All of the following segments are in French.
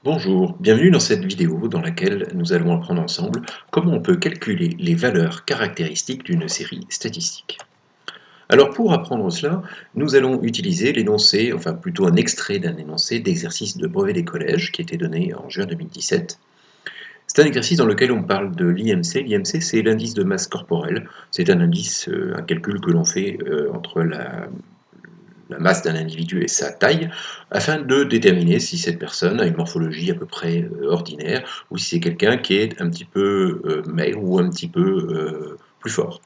Bonjour, bienvenue dans cette vidéo dans laquelle nous allons apprendre ensemble comment on peut calculer les valeurs caractéristiques d'une série statistique. Alors pour apprendre cela, nous allons utiliser l'énoncé, enfin plutôt un extrait d'un énoncé d'exercice de brevet des collèges qui a été donné en juin 2017. C'est un exercice dans lequel on parle de l'IMC. L'IMC, c'est l'indice de masse corporelle. C'est un indice, un calcul que l'on fait entre la masse d'un individu et sa taille, afin de déterminer si cette personne a une morphologie à peu près ordinaire, ou si c'est quelqu'un qui est un petit peu maigre ou un petit peu plus fort.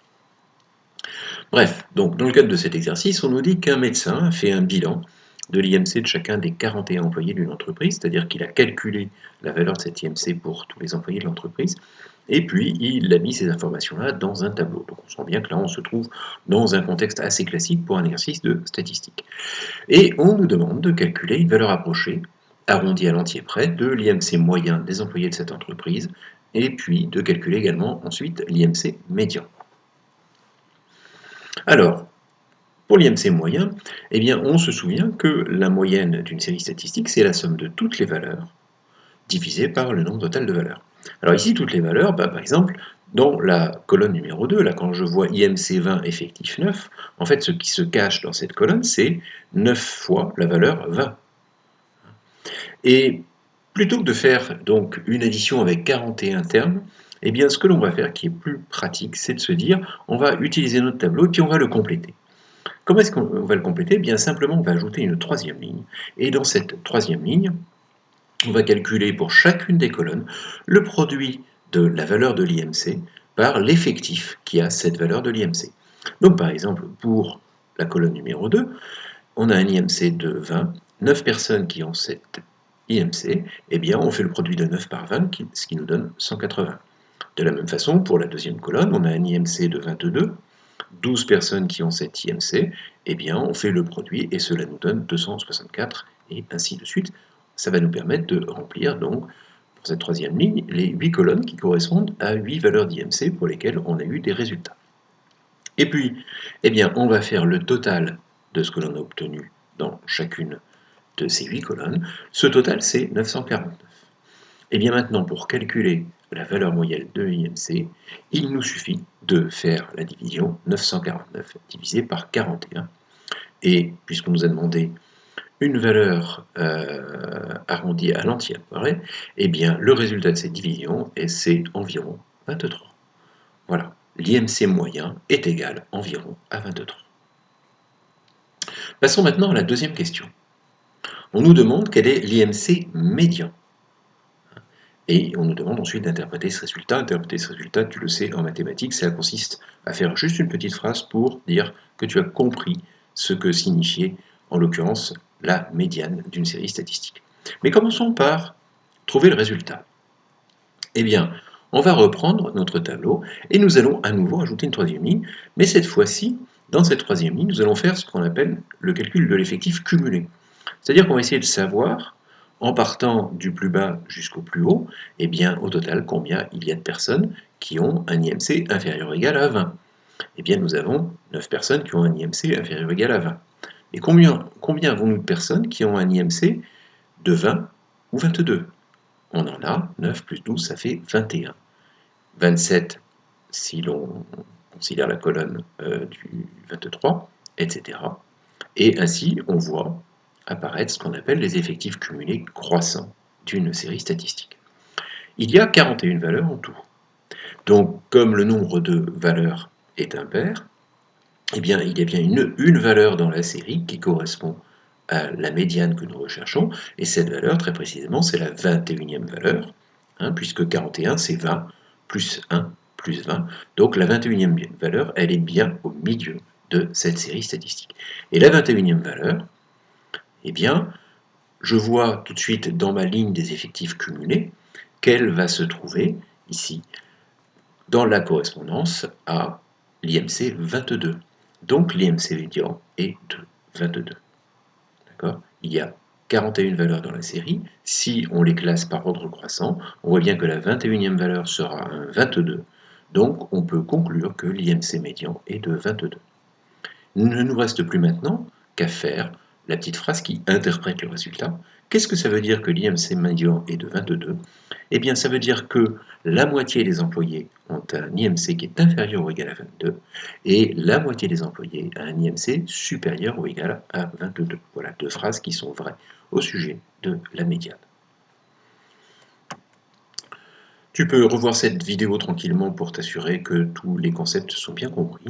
Bref, donc dans le cadre de cet exercice, on nous dit qu'un médecin a fait un bilan de l'IMC de chacun des 41 employés d'une entreprise, c'est-à-dire qu'il a calculé la valeur de cet IMC pour tous les employés de l'entreprise, et puis il a mis ces informations-là dans un tableau. Donc on sent bien que là on se trouve dans un contexte assez classique pour un exercice de statistique. Et on nous demande de calculer une valeur approchée, arrondie à l'entier près, de l'IMC moyen des employés de cette entreprise, et puis de calculer également ensuite l'IMC médian. Alors, pour l'IMC moyen, eh bien, on se souvient que la moyenne d'une série statistique, c'est la somme de toutes les valeurs divisée par le nombre total de valeurs. Alors ici, toutes les valeurs, par exemple, dans la colonne numéro 2, là, quand je vois IMC 20 effectif 9, en fait, ce qui se cache dans cette colonne, c'est 9 fois la valeur 20. Et plutôt que de faire donc une addition avec 41 termes, eh bien, ce que l'on va faire, qui est plus pratique, c'est de se dire, on va utiliser notre tableau et puis on va le compléter. Comment est-ce qu'on va le compléter? Bien simplement, on va ajouter une troisième ligne. Et dans cette troisième ligne, on va calculer pour chacune des colonnes le produit de la valeur de l'IMC par l'effectif qui a cette valeur de l'IMC. Donc par exemple, pour la colonne numéro 2, on a un IMC de 20, 9 personnes qui ont cette IMC, eh bien on fait le produit de 9 par 20, ce qui nous donne 180. De la même façon, pour la deuxième colonne, on a un IMC de 22, 12 personnes qui ont cette IMC, eh bien on fait le produit et cela nous donne 264 et ainsi de suite. Ça va nous permettre de remplir donc pour cette troisième ligne les 8 colonnes qui correspondent à 8 valeurs d'IMC pour lesquelles on a eu des résultats. Et puis, eh bien, on va faire le total de ce que l'on a obtenu dans chacune de ces 8 colonnes. Ce total, c'est 949. Et bien maintenant, pour calculer la valeur moyenne de l'IMC, il nous suffit de faire la division 949 divisé par 41. Et puisqu'on nous a demandé une valeur arrondie à l'entière, eh bien le résultat de cette division, c'est environ 23. Voilà, l'IMC moyen est égal environ à 23. Passons maintenant à la deuxième question. On nous demande quel est l'IMC médian. Et on nous demande ensuite d'interpréter ce résultat. Interpréter ce résultat, tu le sais, en mathématiques, ça consiste à faire juste une petite phrase pour dire que tu as compris ce que signifiait, en l'occurrence, la médiane d'une série statistique. Mais commençons par trouver le résultat. Eh bien, on va reprendre notre tableau et nous allons à nouveau ajouter une troisième ligne, mais cette fois-ci, dans cette troisième ligne, nous allons faire ce qu'on appelle le calcul de l'effectif cumulé. C'est-à-dire qu'on va essayer de savoir, en partant du plus bas jusqu'au plus haut, eh bien, au total, combien il y a de personnes qui ont un IMC inférieur ou égal à 20. Eh bien, nous avons 9 personnes qui ont un IMC inférieur ou égal à 20. Et combien avons-nous de personnes qui ont un IMC de 20 ou 22? On en a 9 plus 12, ça fait 21. 27 si l'on considère la colonne du 23, etc. Et ainsi, on voit apparaître ce qu'on appelle les effectifs cumulés croissants d'une série statistique. Il y a 41 valeurs en tout. Donc, comme le nombre de valeurs est impair, eh bien, il y a bien une valeur dans la série qui correspond à la médiane que nous recherchons, et cette valeur, très précisément, c'est la 21e valeur, puisque 41, c'est 20, plus 1, plus 20. Donc la 21e valeur, elle est bien au milieu de cette série statistique. Et la 21e valeur, eh bien, je vois tout de suite dans ma ligne des effectifs cumulés qu'elle va se trouver ici, dans la correspondance à l'IMC 22. Donc l'IMC médian est de 22. D'accord? Il y a 41 valeurs dans la série. Si on les classe par ordre croissant, on voit bien que la 21e valeur sera un 22. Donc on peut conclure que l'IMC médian est de 22. Il ne nous reste plus maintenant qu'à faire la petite phrase qui interprète le résultat. Qu'est-ce que ça veut dire que l'IMC médian est de 22? Eh bien, ça veut dire que la moitié des employés ont un IMC qui est inférieur ou égal à 22 et la moitié des employés a un IMC supérieur ou égal à 22. Voilà deux phrases qui sont vraies au sujet de la médiane. Tu peux revoir cette vidéo tranquillement pour t'assurer que tous les concepts sont bien compris.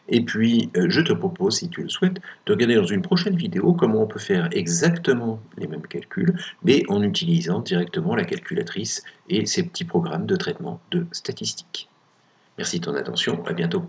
Et puis, je te propose, si tu le souhaites, de regarder dans une prochaine vidéo comment on peut faire exactement les mêmes calculs, mais en utilisant directement la calculatrice et ces petits programmes de traitement de statistiques. Merci de ton attention, à bientôt.